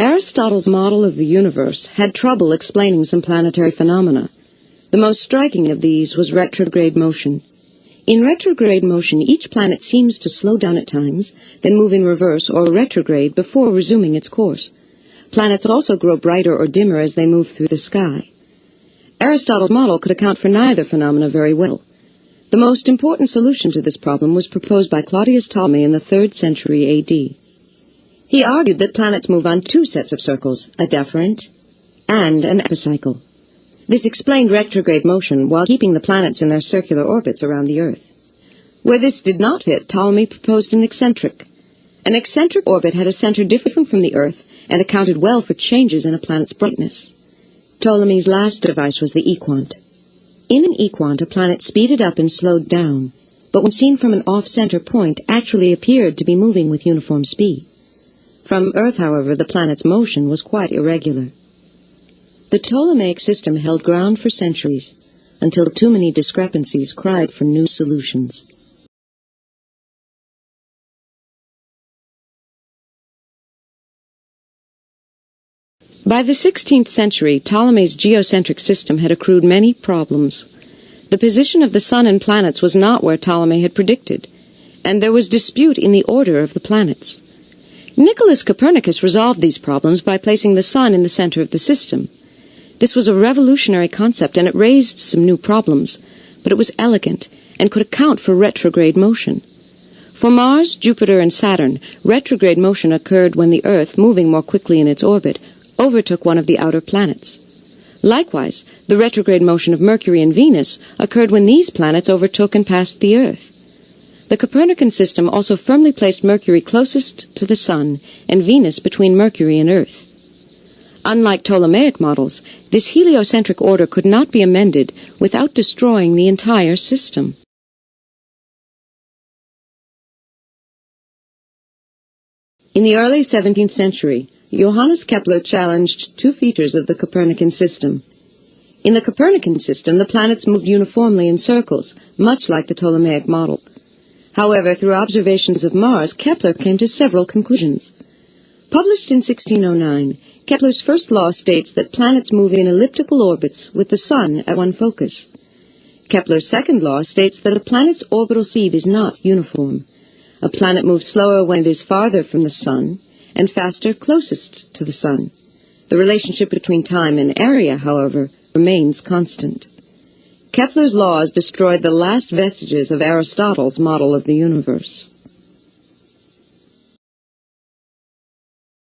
Aristotle's model of the universe had trouble explaining some planetary phenomena. The most striking of these was retrograde motion. In retrograde motion, each planet seems to slow down at times, then move in reverse or retrograde before resuming its course. Planets also grow brighter or dimmer as they move through the sky. Aristotle's model could account for neither phenomena very well. The most important solution to this problem was proposed by Claudius Ptolemy in the 3rd century A.D. He argued that planets move on two sets of circles, a deferent and an epicycle. This explained retrograde motion while keeping the planets in their circular orbits around the Earth. Where this did not fit, Ptolemy proposed an eccentric. An eccentric orbit had a center different from the Earth and accounted well for changes in a planet's brightness. Ptolemy's last device was the equant. In an equant, a planet speeded up and slowed down, but when seen from an off-center point, actually appeared to be moving with uniform speed. From Earth, however, the planet's motion was quite irregular. The Ptolemaic system held ground for centuries, until too many discrepancies cried for new solutions. By the 16th century, Ptolemy's geocentric system had accrued many problems. The position of the sun and planets was not where Ptolemy had predicted, and there was dispute in the order of the planets. Nicholas Copernicus resolved these problems by placing the sun in the center of the system. This was a revolutionary concept, and it raised some new problems, but it was elegant and could account for retrograde motion. For Mars, Jupiter, and Saturn, retrograde motion occurred when the Earth, moving more quickly in its orbit, overtook one of the outer planets. Likewise, the retrograde motion of Mercury and Venus occurred when these planets overtook and passed the Earth. The Copernican system also firmly placed Mercury closest to the Sun and Venus between Mercury and Earth. Unlike Ptolemaic models, this heliocentric order could not be amended without destroying the entire system. In the early 17th century, Johannes Kepler challenged two features of the Copernican system. In the Copernican system, the planets moved uniformly in circles, much like the Ptolemaic model. However, through observations of Mars, Kepler came to several conclusions. Published in 1609, Kepler's first law states that planets move in elliptical orbits with the Sun at one focus. Kepler's second law states that a planet's orbital speed is not uniform. A planet moves slower when it is farther from the Sun, and faster closest to the Sun. The relationship between time and area, however, remains constant. Kepler's laws destroyed the last vestiges of Aristotle's model of the universe.